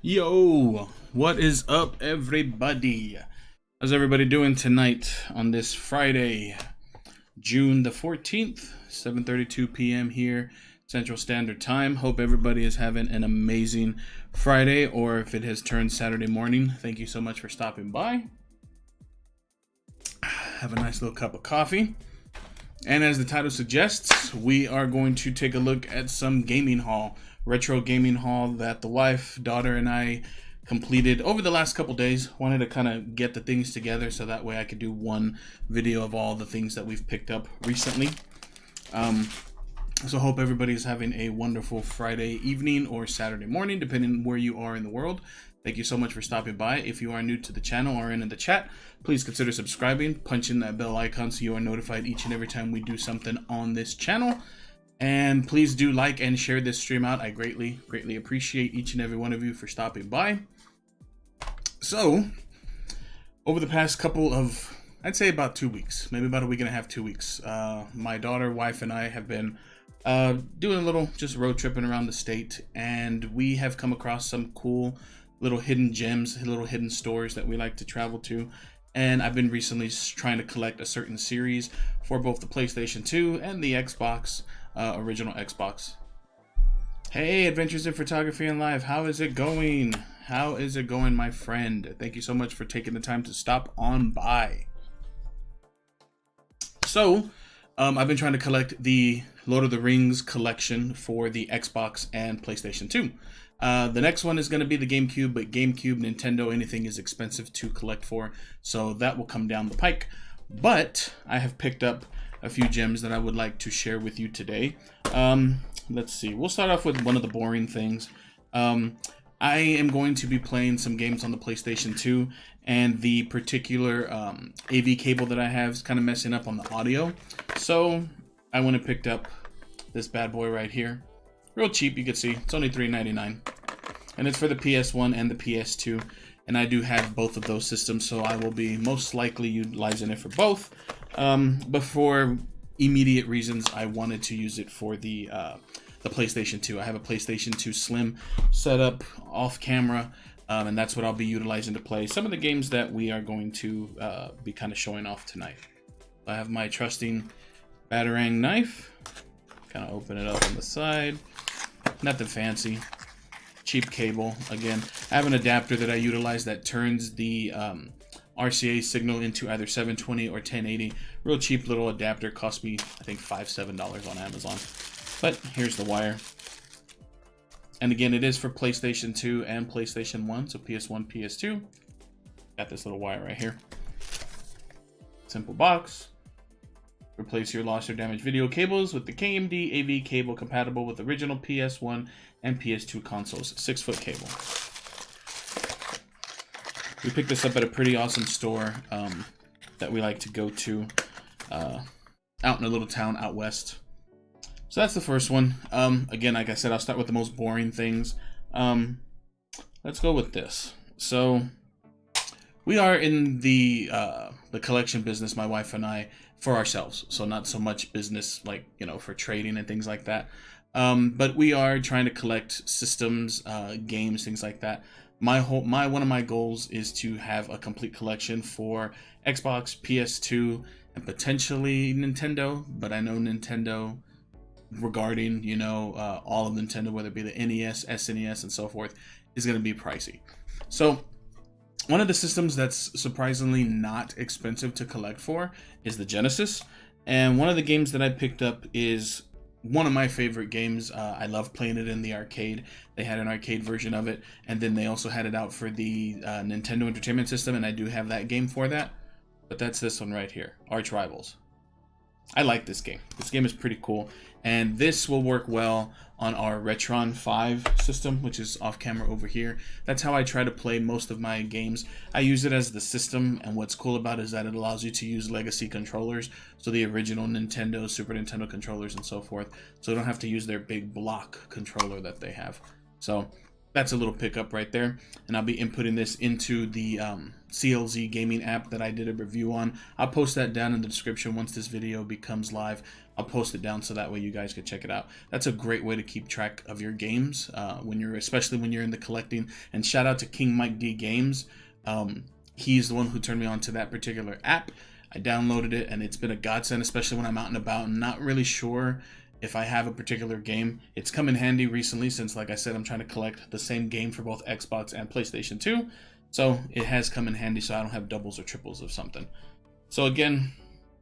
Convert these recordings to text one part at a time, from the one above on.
Yo, what is up, everybody? How's everybody doing tonight on this Friday, June the 14th, 7:32 p.m. here, Central Standard Time? Hope everybody is having an amazing Friday, or if it has turned Saturday morning, thank you so much for stopping by. Have a nice little cup of coffee. And as the title suggests, we are going to take a look at some gaming haul, retro gaming haul that the wife, daughter, and I completed over the last couple days. Wanted to kind of get the things together so that way I could do one video of all the things that we've picked up recently. So hope everybody is having a wonderful Friday evening or Saturday morning, depending where you are in the world. Thank you so much for stopping by. If you are new to the channel or in the chat, please consider subscribing, punch in that bell icon so you are notified each and every time we do something on this channel. And please do like and share this stream out. I greatly appreciate each and every one of you for stopping by. So, over the past couple of, I'd say about 2 weeks, maybe about a week and a half, 2 weeks, my daughter, wife, and I have been doing a little just road tripping around the state, and we have come across some cool little hidden gems, little hidden stores that we like to travel to. And I've been recently trying to collect a certain series for both the PlayStation 2 and the Xbox, original Xbox. Hey, Adventures in Photography and Live, how is it going? How is it going, my friend? Thank you so much for taking the time to stop on by. So, I've been trying to collect the Lord of the Rings collection for the Xbox and PlayStation 2. The next one is going to be the GameCube, but GameCube, Nintendo, anything is expensive to collect for, so that will come down the pike. But I have picked up a few gems that I would like to share with you today. Let's see. We'll start off with one of the boring things. I am going to be playing some games on the PlayStation 2, and the particular AV cable that I have is kind of messing up on the audio. So I went and picked up this bad boy right here. Real cheap, you can see. It's only $3.99. And it's for the PS1 and the PS2. And I do have both of those systems, so I will be most likely utilizing it for both. But for immediate reasons, I wanted to use it for the PlayStation 2. I have a PlayStation 2 Slim set up off camera, and that's what I'll be utilizing to play some of the games that we are going to be kind of showing off tonight. I have my trusting Batarang knife. Kind of open it up on the side. Nothing fancy. Cheap cable. Again, I have an adapter that I utilize that turns the RCA signal into either 720 or 1080. Real cheap little adapter. Cost me, I think, $7 on Amazon. But here's the wire. And again, it is for PlayStation 2 and PlayStation 1. So PS1, PS2. Got this little wire right here. Simple box. Replace your lost or damaged video cables with the KMD AV cable compatible with original PS1 and PS2 consoles. 6-foot cable. We picked this up at a pretty awesome store that we like to go to out in a little town out west. So that's the first one. Again, like I said, I'll start with the most boring things. Let's go with this. So we are in the collection business, my wife and I, for ourselves. So not so much business like, you know, for trading and things like that. But we are trying to collect systems, games, things like that. One of my goals is to have a complete collection for Xbox, PS2, and potentially Nintendo. But I know Nintendo, regarding, you know, all of Nintendo, whether it be the NES, SNES, and so forth, is going to be pricey. So one of the systems that's surprisingly not expensive to collect for is the Genesis. And one of the games that I picked up is one of my favorite games. I love playing it in the arcade. They had an arcade version of it, and then they also had it out for the Nintendo Entertainment System, and I do have that game for that. But that's this one right here, Arch Rivals. I like this game. This game is pretty cool, and this will work well on our Retron 5 system, which is off camera over here. That's how I try to play most of my games. I use it as the system, and what's cool about it is that it allows you to use legacy controllers, so the original Nintendo, Super Nintendo controllers and so forth, so you don't have to use their big block controller that they have. So that's a little pickup right there, and I'll be inputting this into the CLZ gaming app that I did a review on. I'll post that down in the description once this video becomes live. I'll post it down so that way you guys can check it out. That's a great way to keep track of your games especially when you're in the collecting. And shout out to King Mike D Games. He's the one who turned me on to that particular app. I downloaded it, and it's been a godsend, especially when I'm out and about and not really sure if I have a particular game. It's come in handy recently since, like I said, I'm trying to collect the same game for both Xbox and PlayStation 2. So it has come in handy so I don't have doubles or triples of something. So again,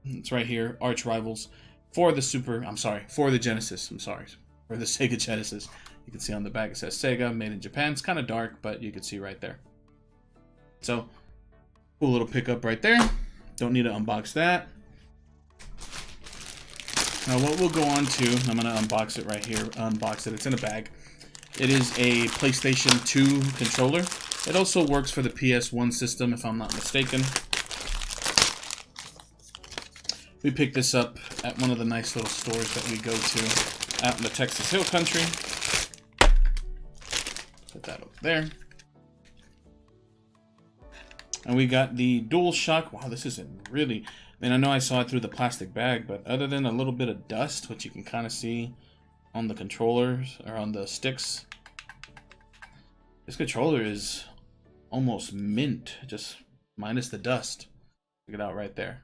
it's right here, Arch Rivals for the Genesis. For the Sega Genesis. You can see on the back it says Sega, made in Japan. It's kind of dark, but you can see right there. So, cool little pickup right there. Don't need to unbox that. Now what we'll go on to, I'm going to unbox it right here. Unbox it. It's in a bag. It is a PlayStation 2 controller. It also works for the PS1 system, if I'm not mistaken. We picked this up at one of the nice little stores that we go to out in the Texas Hill Country. Put that over there. And we got the DualShock. Wow, this isn't really... I mean, I know I saw it through the plastic bag, but other than a little bit of dust, which you can kind of see on the controllers or on the sticks. This controller is almost mint, just minus the dust. Check it out right there.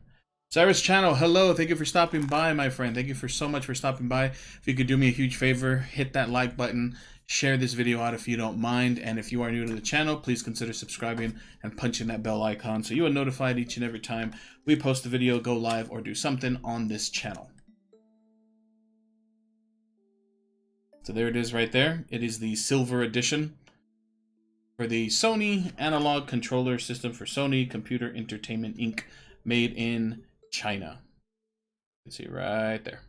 Cyrus Channel, hello. Thank you for stopping by, my friend. Thank you so much for stopping by. If you could do me a huge favor, hit that like button. Share this video out if you don't mind. And if you are new to the channel, please consider subscribing and punching that bell icon so you are notified each and every time we post a video, go live, or do something on this channel. So there it is right there. It is the silver edition for the Sony analog controller system for Sony Computer Entertainment Inc. made in China. You can see right there.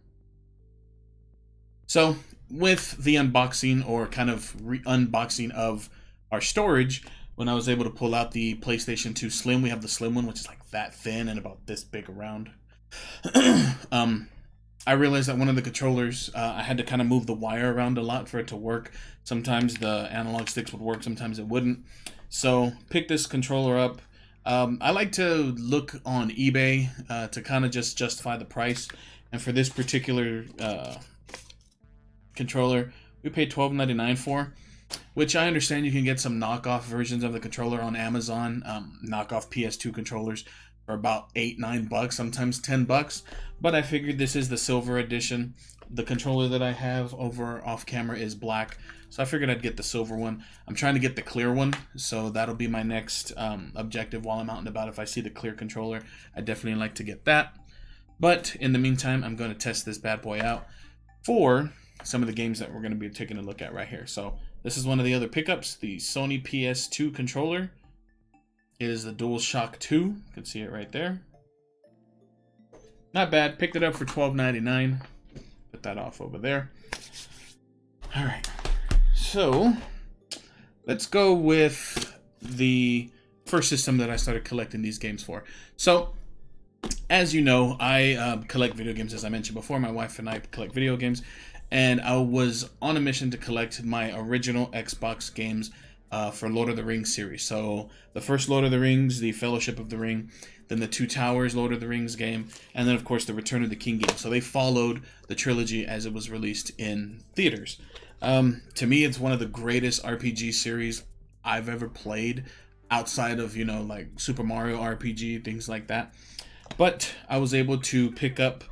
So with the unboxing or kind of unboxing of our storage, when I was able to pull out the PlayStation 2 Slim, we have the Slim one, which is like that thin and about this big around. I realized that one of the controllers, I had to kind of move the wire around a lot for it to work. Sometimes the analog sticks would work, sometimes it wouldn't. So pick this controller up. I like to look on eBay to kind of just justify the price. And for this particular controller, we paid $12.99 for, which I understand you can get some knockoff versions of the controller on Amazon, knockoff PS2 controllers for about $8-9, sometimes $10. But I figured this is the silver edition. The controller that I have over off camera is black, so I figured I'd get the silver one. I'm trying to get the clear one, so that'll be my next objective while I'm out and about. If I see the clear controller, I definitely like to get that. But in the meantime, I'm going to test this bad boy out for some of the games that we're going to be taking a look at right here. So this is one of the other pickups, the Sony PS2 controller. It is the DualShock 2. You can see it right there. Not bad. Picked it up for $12.99. Put that off over there. All right. So let's go with the first system that I started collecting these games for. So as you know, I collect video games, as I mentioned before. My wife and I collect video games. And I was on a mission to collect my original Xbox games for Lord of the Rings series. So the first Lord of the Rings, the Fellowship of the Ring, then the Two Towers Lord of the Rings game, and then of course the Return of the King game. So they followed the trilogy as it was released in theaters. To me, it's one of the greatest RPG series I've ever played, outside of, you know, like Super Mario RPG, things like that. But I was able to pick up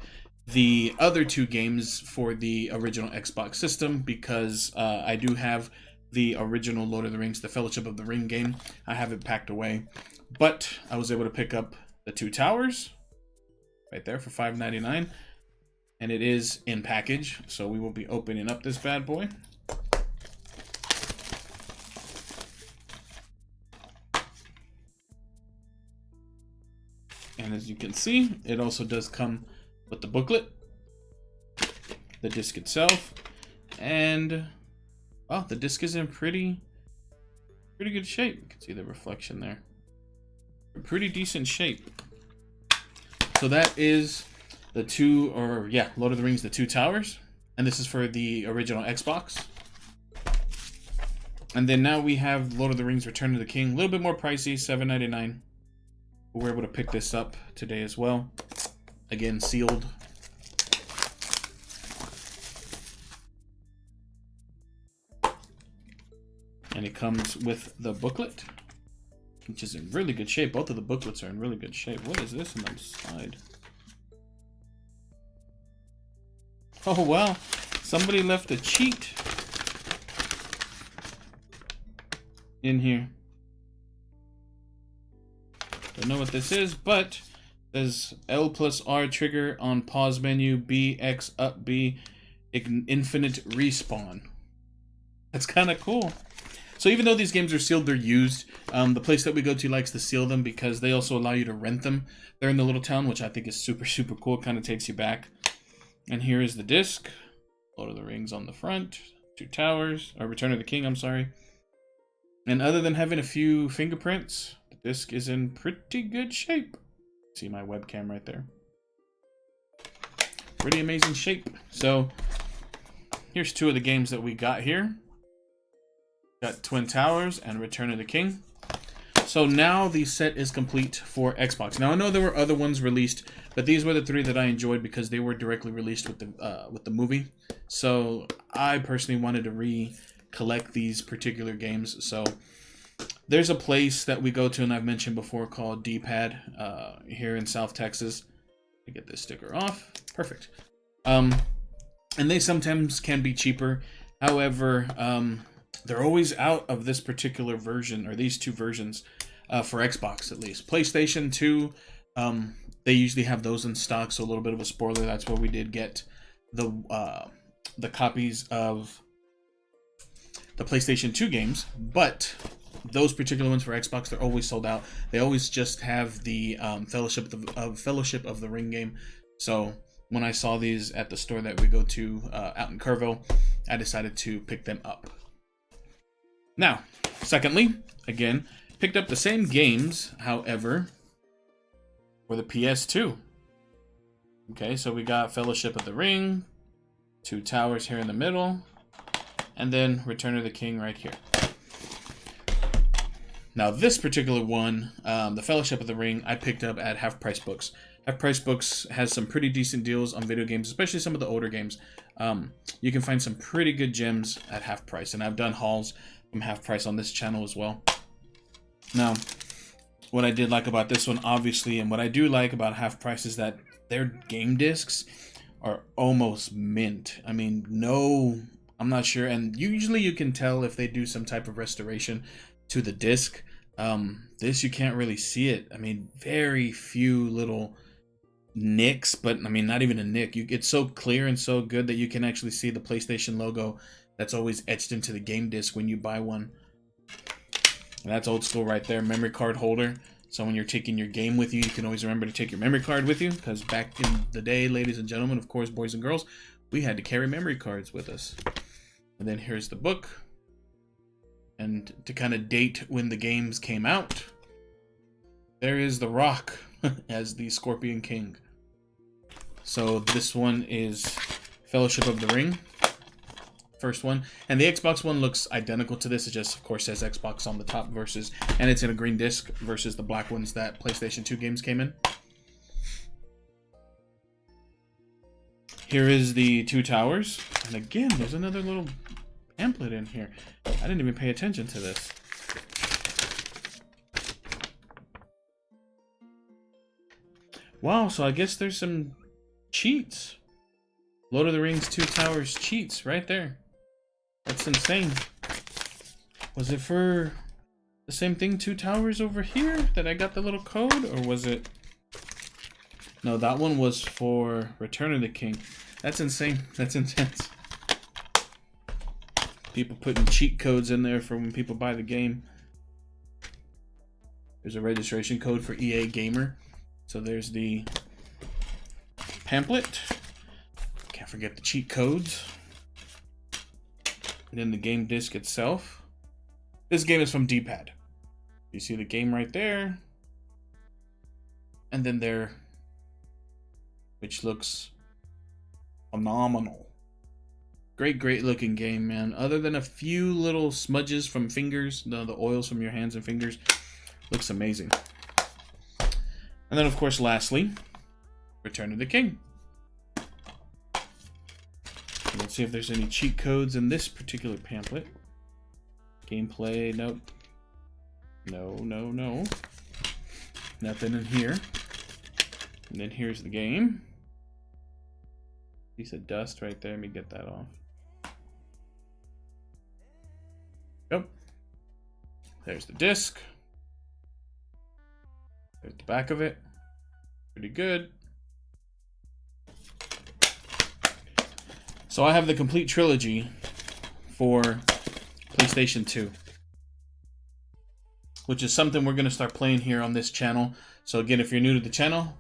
the other two games for the original Xbox system because I do have the original Lord of the Rings, the Fellowship of the Ring game. I have it packed away, but I was able to pick up the Two Towers right there for $5.99, and it is in package. So we will be opening up this bad boy. And as you can see, it also does come with the booklet, the disc itself, and oh, the disc is in pretty good shape. You can see the reflection there. Pretty decent shape. So that is the Lord of the Rings, the Two Towers, and this is for the original Xbox. And then now we have Lord of the Rings, Return of the King, a little bit more pricey, $7.99. But we're able to pick this up today as well. Again, sealed. And it comes with the booklet, which is in really good shape. Both of the booklets are in really good shape. What is this on the side? Oh, wow. Somebody left a cheat in here. Don't know what this is, but there's L+R trigger on pause menu, B, X, up, B, infinite respawn. That's kind of cool. So even though these games are sealed, they're used. The place that we go to likes to seal them because they also allow you to rent them. They're in the little town, which I think is super cool. Kind of takes you back. And here is the disc. Lord of the Rings on the front. Two Towers, or Return of the King, I'm sorry. And other than having a few fingerprints, the disc is in pretty good shape. See my webcam right there. Pretty amazing shape. So here's two of the games that we got here. Got Twin Towers and Return of the King. So now the set is complete for Xbox. Now I know there were other ones released, but these were the 3 that I enjoyed because they were directly released with the movie. So I personally wanted to recollect these particular games. So there's a place that we go to, and I've mentioned before, called D-Pad here in South Texas. Let me get this sticker off. Perfect. And they sometimes can be cheaper. However, they're always out of this particular version, or these 2 versions, for Xbox at least. PlayStation 2, they usually have those in stock, so a little bit of a spoiler, that's where we did get the copies of the PlayStation 2 games, but those particular ones for Xbox, they're always sold out. They always just have the Fellowship of the Ring game. So when I saw these at the store that we go to out in Kerrville, I decided to pick them up. Now, secondly, again, picked up the same games, however, for the PS2. Okay, so we got Fellowship of the Ring, Two Towers here in the middle, and then Return of the King right here. Now, this particular one, the Fellowship of the Ring, I picked up at Half Price Books. Half Price Books has some pretty decent deals on video games, especially some of the older games. You can find some pretty good gems at half price, and I've done hauls from half price on this channel as well. Now, what I did like about this one, obviously, and what I do like about half price is that their game discs are almost mint. I mean, no, I'm not sure, and usually you can tell if they do some type of restoration to the disc. This, you can't really see it. I mean, very few little nicks, but I mean, not even a nick. It's so clear and so good that you can actually see the PlayStation logo that's always etched into the game disc when you buy one. And that's old school right there. Memory card holder. So when you're taking your game with you, you can always remember to take your memory card with you, because back in the day, ladies and gentlemen, of course, boys and girls, we had to carry memory cards with us. And then here's the book. And to kind of date when the games came out, there is The Rock as the Scorpion King. So this one is Fellowship of the Ring, first one. And the Xbox one looks identical to this. It just, of course, says Xbox on the top versus, and it's in a green disc versus the black ones that PlayStation 2 games came in. Here is the Two Towers. And again, there's another little pamphlet in here. I didn't even pay attention to this. Wow, so I guess there's some cheats. Lord of the Rings Two Towers cheats right there. That's insane. Was it for the same thing, Two Towers over here, that I got the little code? Or was it... No, that one was for Return of the King. That's insane. That's intense. People putting cheat codes in there for when people buy the game. There's a registration code for EA Gamer. So there's the pamphlet. Can't forget the cheat codes. And then the game disc itself. This game is from D-Pad. You see the game right there. And then there, which looks phenomenal. Great looking game, man. Other than a few little smudges from fingers, the oils from your hands and fingers, looks amazing. And then, of course, lastly, Return of the King. Let's see if there's any cheat codes in this particular pamphlet. Gameplay, nope. No. Nothing in here. And then here's the game. Piece of dust right there. Let me get that off. Yep. There's the disc. There's the back of it. Pretty good. So I have the complete trilogy for PlayStation 2, which is something we're going to start playing here on this channel. So again, if you're new to the channel,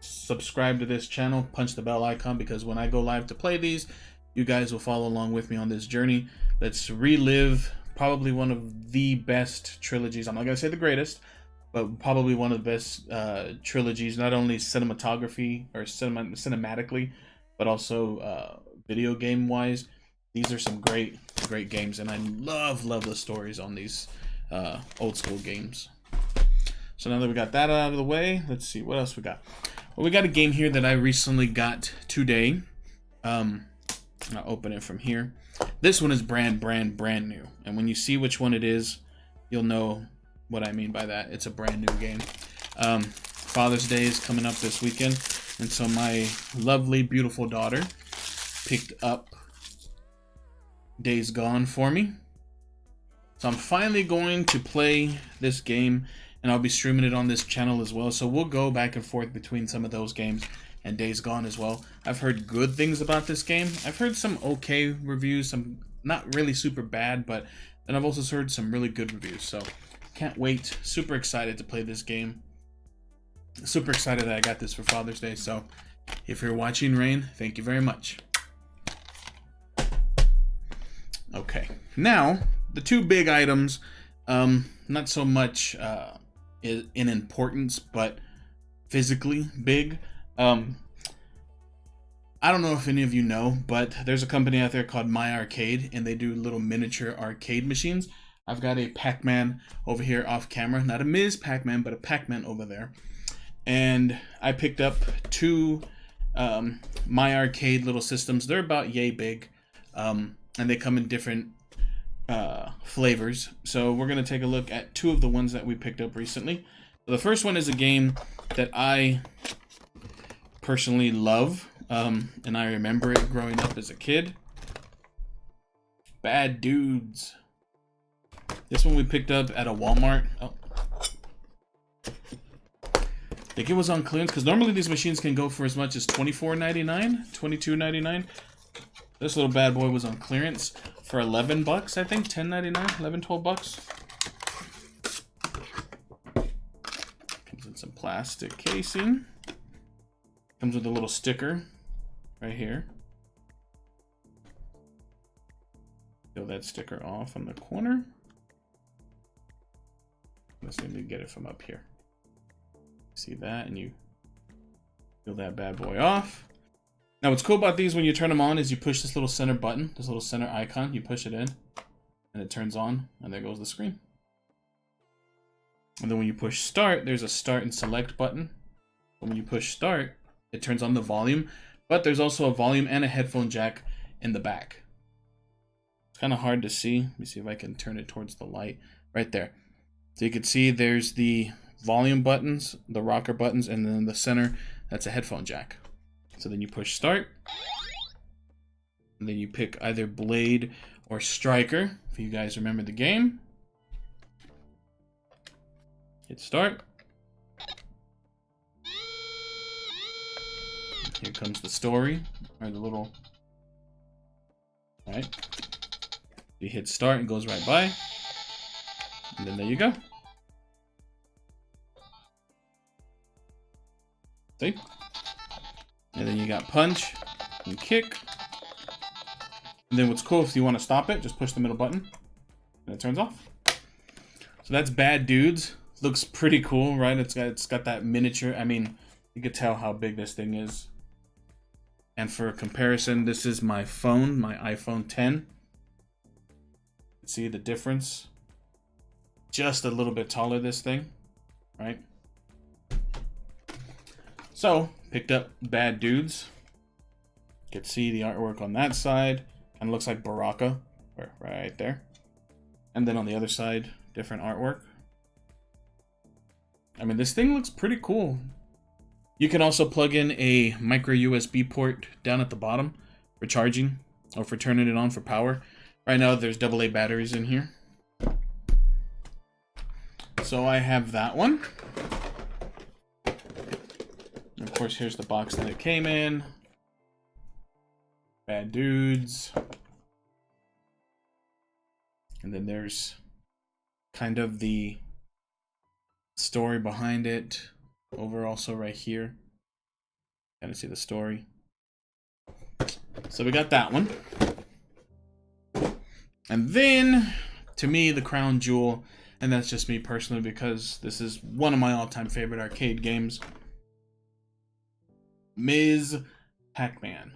subscribe to this channel, punch the bell icon, because when I go live to play these, you guys will follow along with me on this journey. Let's relive probably one of the best trilogies. I'm not going to say the greatest, but probably one of the best trilogies, not only cinematography or cinematically, but also video game wise. These are some great games, and I love the stories on these old school games. So now that we got that out of the way, let's see what else we got. Well, we got a game here that I recently got today. I'll open it from here. This one is brand new. And when you see which one it is, you'll know what I mean by that. It's a brand new game. Father's Day is coming up this weekend. And so my lovely, beautiful daughter picked up Days Gone for me. So I'm finally going to play this game, and I'll be streaming it on this channel as well. So we'll go back and forth between some of those games and Days Gone as well. I've heard good things about this game. I've heard some okay reviews, some not really super bad, but then I've also heard some really good reviews. So can't wait. Super excited to play this game. Super excited that I got this for Father's Day. So if you're watching, Rain, thank you very much. Okay, now the two big items, not so much in importance, but physically big. I don't know if any of you know, but there's a company out there called My Arcade, and they do little miniature arcade machines. I've got a Pac-Man over here off camera, not a Ms. Pac-Man, but a Pac-Man over there. And I picked up two My Arcade little systems. They're about yay big, and they come in different flavors. So we're going to take a look at two of the ones that we picked up recently. So the first one is a game that I personally love, and I remember it growing up as a kid. Bad Dudes. This one we picked up at a Walmart. Oh. I think it was on clearance, because normally these machines can go for as much as $24.99, $22.99. This little bad boy was on clearance for 11 bucks, I think, $10.99, 11, 12 bucks. Comes in some plastic casing. Comes with a little sticker right here. Peel that sticker off on the corner. Let's see if we can get it from up here. See that, and you peel that bad boy off. Now what's cool about these when you turn them on is you push this little center button, this little center icon, you push it in, and it turns on, and there goes the screen. And then when you push start, there's a start and select button. And when you push start, it turns on the volume, but there's also a volume and a headphone jack in the back. It's kind of hard to see. Let me see if I can turn it towards the light. Right there. So you can see there's the volume buttons, the rocker buttons, and then in the center, that's a headphone jack. So then you push start, and then you pick either Blade or Striker, if you guys remember the game. Hit start. Here comes the story, or the little, right? You hit start and it goes right by, and then there you go. See? And then you got punch and kick. And then what's cool, if you want to stop it, just push the middle button and it turns off. So that's Bad Dudes. Looks pretty cool, right? It's got that miniature. I mean, you could tell how big this thing is. And for comparison, this is my phone, my iPhone 10. See the difference? Just a little bit taller, this thing, right? So, picked up Bad Dudes. You can see the artwork on that side. Kind of looks like Baraka, right there. And then on the other side, different artwork. I mean, this thing looks pretty cool. You can also plug in a micro USB port down at the bottom for charging or for turning it on for power. Right now, there's AA batteries in here. So I have that one. Of course, here's the box that it came in. Bad Dudes. And then there's kind of the story behind it over also right here. Kind of see the story. So we got that one. And then, to me, the crown jewel, and that's just me personally because this is one of my all-time favorite arcade games. Ms. Pac-Man.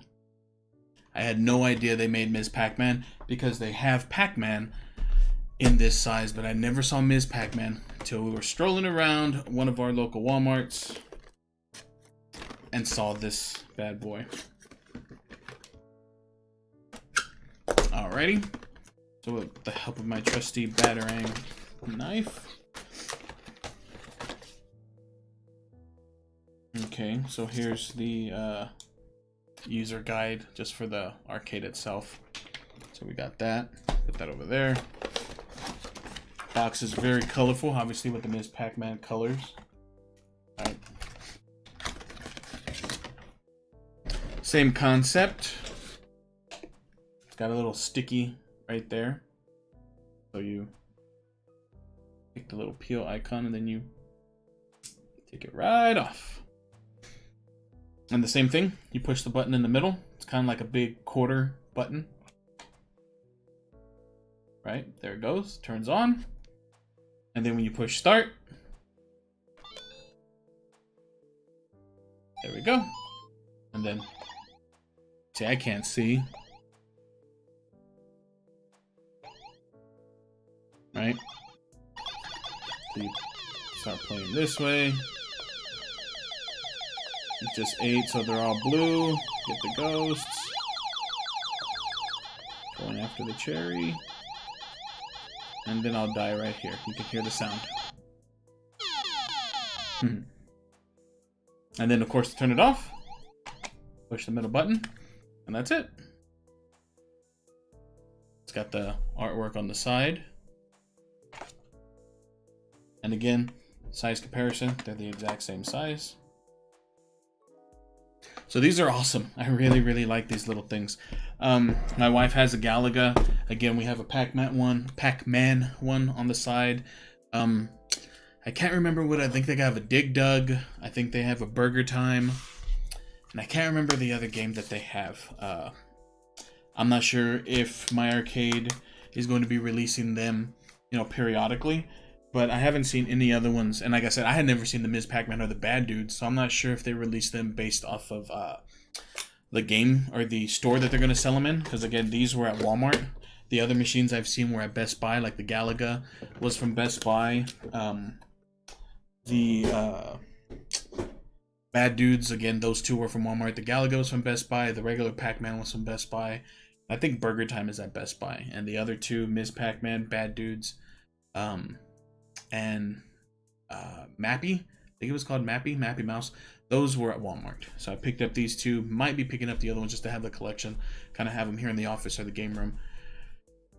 I had no idea they made Ms. Pac-Man because they have Pac-Man in this size, but I never saw Ms. Pac-Man until we were strolling around one of our local Walmarts and saw this bad boy. Alrighty. So with the help of my trusty Batarang knife. Okay, so here's the user guide just for the arcade itself. So we got that. Put that over there. Box is very colorful, obviously with the Ms. Pac-Man colors. All right. Same concept. It's got a little sticky right there. So you pick the little peel icon and then you take it right off. And the same thing, you push the button in the middle. It's kind of like a big quarter button. Right, there it goes, turns on. And then when you push start, there we go. And then, see, I can't see. Right? So you start playing this way. It just ate, so they're all blue. Get the ghosts. Going after the cherry. And then I'll die right here. You can hear the sound. And then, of course, to turn it off, push the middle button, and that's it. It's got the artwork on the side. And again, size comparison, they're the exact same size. So these are awesome. I really, really like these little things. My wife has a Galaga. Again, we have a Pac-Man one on the side. I can't remember what I think they have a Dig Dug. I think they have a Burger Time. And I can't remember the other game that they have. I'm not sure if my arcade is going to be releasing them, you know, periodically. But I haven't seen any other ones. And like I said, I had never seen the Ms. Pac-Man or the Bad Dudes. So I'm not sure if they released them based off of the game or the store that they're going to sell them in. Because again, these were at Walmart. The other machines I've seen were at Best Buy. Like the Galaga was from Best Buy. The Bad Dudes, again, those two were from Walmart. The Galaga was from Best Buy. The regular Pac-Man was from Best Buy. I think Burger Time is at Best Buy. And the other two, Ms. Pac-Man, Bad Dudes, and Mappy, I think it was called Mappy Mouse, those were at Walmart. So I picked up these two. Might be picking up the other ones just to have the collection, kind of have them here in the office or the game room.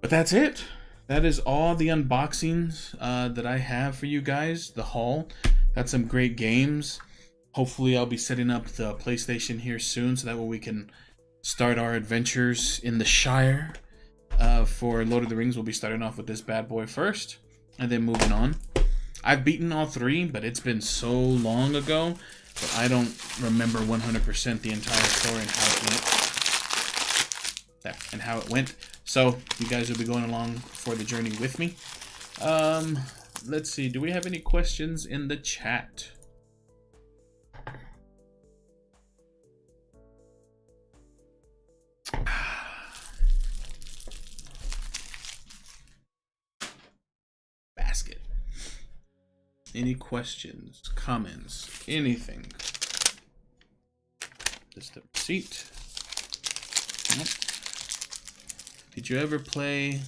But that's it. That is all the unboxings that I have for you guys. The haul. Got some great games. Hopefully I'll be setting up the PlayStation here soon, so that way we can start our adventures in the Shire. For Lord of the Rings, we'll be starting off with this bad boy first, and then moving on. I've beaten all three, but it's been so long ago that I don't remember 100% the entire story and how it went. So you guys will be going along for the journey with me. Let's see. Do we have any questions in the chat? Basket. Any questions, comments, anything? Just the receipt. Nope. Did you ever play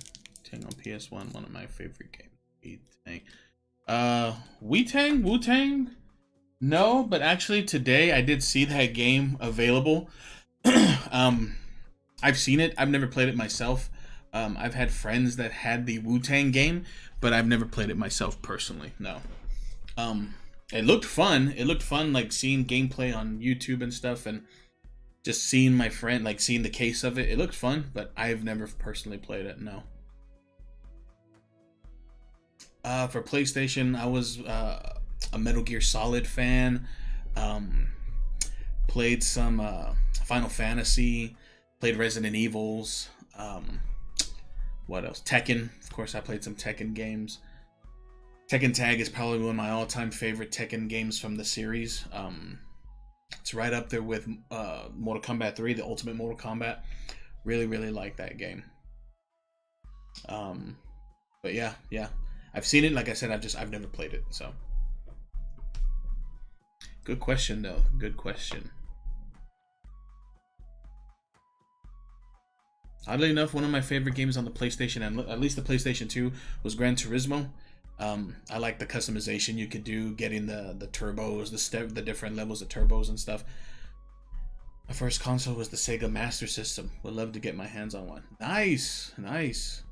Wu-Tang on PS1? One of my favorite games. Wu-Tang? Wu-Tang? No, but actually today I did see that game available. I've seen it. I've never played it myself. I've had friends that had the Wu-Tang game, but I've never played it myself personally. No. It looked fun. It looked fun, like seeing gameplay on YouTube and stuff, and just seeing my friend, like seeing the case of it. It looked fun, but I've never personally played it. No. For PlayStation, I was a Metal Gear Solid fan. Played some Final Fantasy. Played Resident Evils. What else? Tekken. Of course, I played some Tekken games. Tekken Tag is probably one of my all-time favorite Tekken games from the series. It's right up there with Mortal Kombat 3, the Ultimate Mortal Kombat. Really, really like that game. But But yeah, I've seen it. Like I said, I've never played it. So good question though. Good question. Oddly enough, one of my favorite games on the PlayStation, and at least the PlayStation 2, was Gran Turismo. I like the customization you could do, getting the turbos, the different levels of turbos and stuff. My first console was the Sega Master System. Would love to get my hands on one. Nice, nice.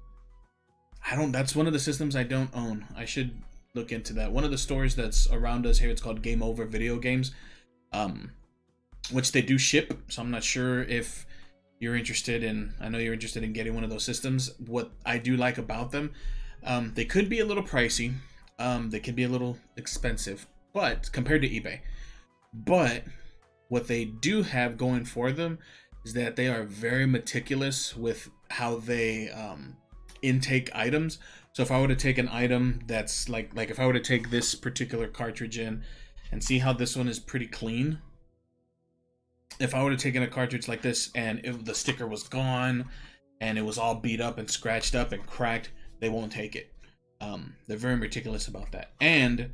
That's one of the systems I don't own. I should look into that. One of the stores that's around us here, it's called Game Over Video Games, which they do ship. So I'm not sure if you're interested in. I know you're interested in getting one of those systems. What I do like about them, they could be a little pricey. They can be a little expensive, but compared to eBay. But what they do have going for them is that they are very meticulous with how they intake items. So if I were to take an item that's like if I were to take this particular cartridge in and see how this one is pretty clean. If I were to take in a cartridge like this and if the sticker was gone and it was all beat up and scratched up and cracked, they won't take it. They're very meticulous about that. And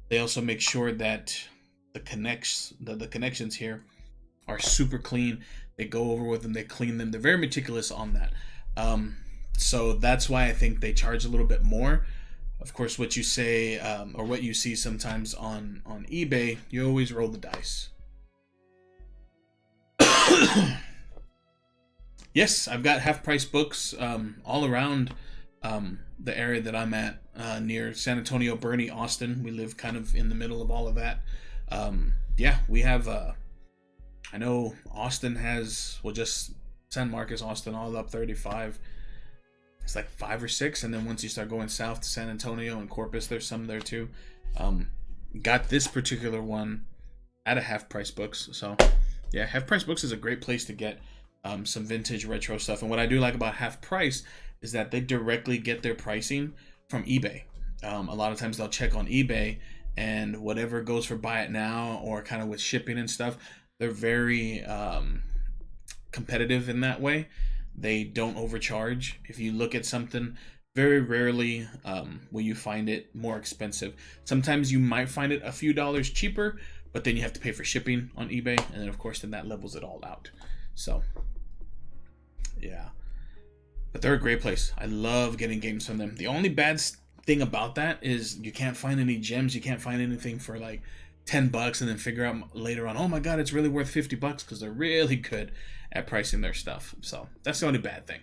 they also make sure that the connections here are super clean. They go over with them, they clean them. They're very meticulous on that. So that's why I think they charge a little bit more. Of course, what you say or what you see sometimes on eBay, you always roll the dice. Yes, I've got half-price books all around the area that I'm at, near San Antonio, Bernie, Austin. We live kind of in the middle of all of that. Yeah, we have, I know Austin has, well, just San Marcos, Austin, all up 35. It's like 5 or 6, and then once you start going south to San Antonio and Corpus, there's some there too. Got this particular one at a half-price books, so yeah, half-price books is a great place to get some vintage retro stuff. And what I do like about half price is that they directly get their pricing from eBay. A lot of times they'll check on eBay, and whatever goes for buy it now or kind of with shipping and stuff, they're very competitive in that way. They don't overcharge. If you look at something, very rarely will you find it more expensive. Sometimes you might find it a few dollars cheaper, but then you have to pay for shipping on eBay, and then of course then that levels it all out. So yeah, but they're a great place. I love getting games from them. The only bad thing about that is you can't find any gems. You can't find anything for like $10 and then figure out later on, oh my god, it's really worth $50 because they're really good at pricing their stuff. So that's the only bad thing.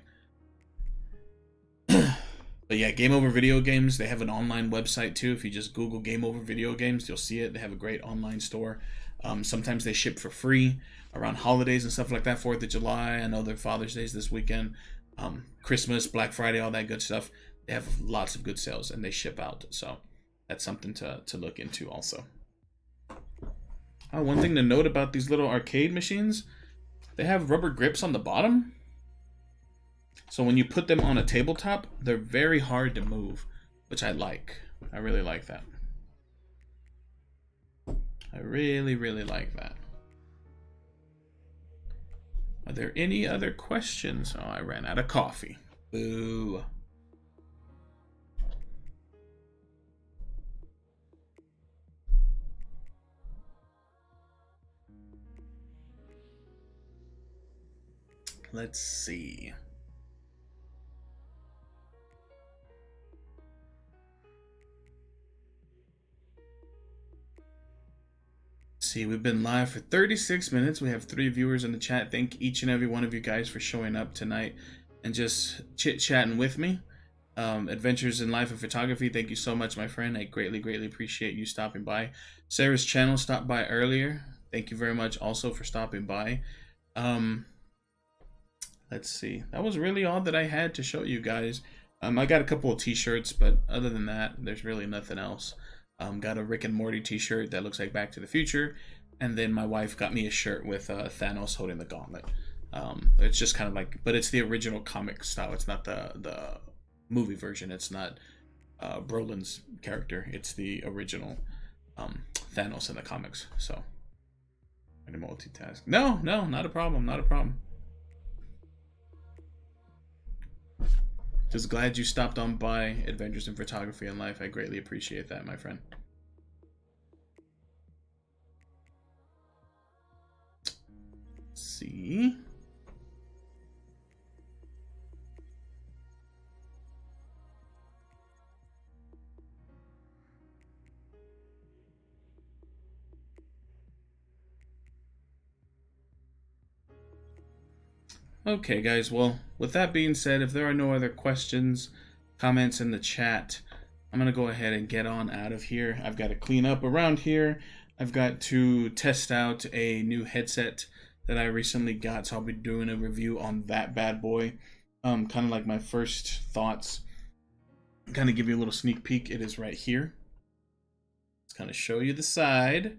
But yeah, Game Over Video Games, they have an online website too. If you just Google Game Over Video Games, you'll see it. They have a great online store. Sometimes they ship for free around holidays and stuff like that. 4th of July, I know their Father's Day is this weekend. Christmas, Black Friday, all that good stuff. They have lots of good sales and they ship out. So that's something to look into also. One thing to note about these little arcade machines, they have rubber grips on the bottom. So when you put them on a tabletop, they're very hard to move, which I like. I really like that. I really, really like that. Are there any other questions? Oh, I ran out of coffee. Boo. Let's see. See, we've been live for 36 minutes. We have 3 viewers in the chat. Thank each and every one of you guys for showing up tonight and just chit-chatting with me. Adventures in Life and Photography, thank you so much, my friend. I greatly appreciate you stopping by. Sarah's channel stopped by earlier. Thank you very much also for stopping by. Let's see. That was really all that I had to show you guys. I got a couple of t-shirts, but other than that, there's really nothing else. Got a Rick and Morty t-shirt that looks like Back to the Future, and then my wife got me a shirt with Thanos holding the gauntlet. It's just kind of like, but it's the original comic style. It's not the movie version. It's not Brolin's character. It's the original Thanos in the comics. So I can multitask. No, not a problem. Not a problem. Just glad you stopped on by Adventures in Photography and Life. I greatly appreciate that, my friend. Let's see. Okay, guys, well, with that being said, if there are no other questions, comments in the chat, I'm going to go ahead and get on out of here. I've got to clean up around here. I've got to test out a new headset that I recently got, so I'll be doing a review on that bad boy. Kind of like my first thoughts. Kind of give you a little sneak peek. It is right here. Let's kind of show you the side.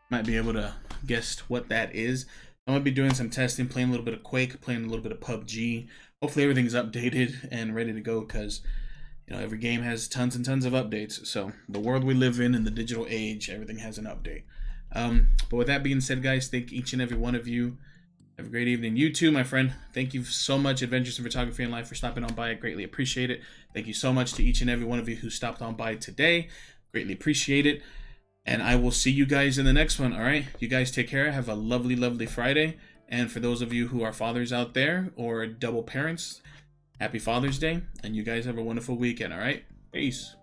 Might be able to guess what that is. I'm going to be doing some testing, playing a little bit of Quake, playing a little bit of PUBG. Hopefully everything's updated and ready to go, because you know every game has tons and tons of updates. So the world we live in the digital age, everything has an update. But with that being said, guys, thank each and every one of you. Have a great evening. You too, my friend. Thank you so much, Adventures in Photography and Life, for stopping on by. I greatly appreciate it. Thank you so much to each and every one of you who stopped on by today. Greatly appreciate it. And I will see you guys in the next one, all right? You guys take care. Have a lovely, lovely Friday. And for those of you who are fathers out there or double parents, happy Father's Day. And you guys have a wonderful weekend, all right? Peace.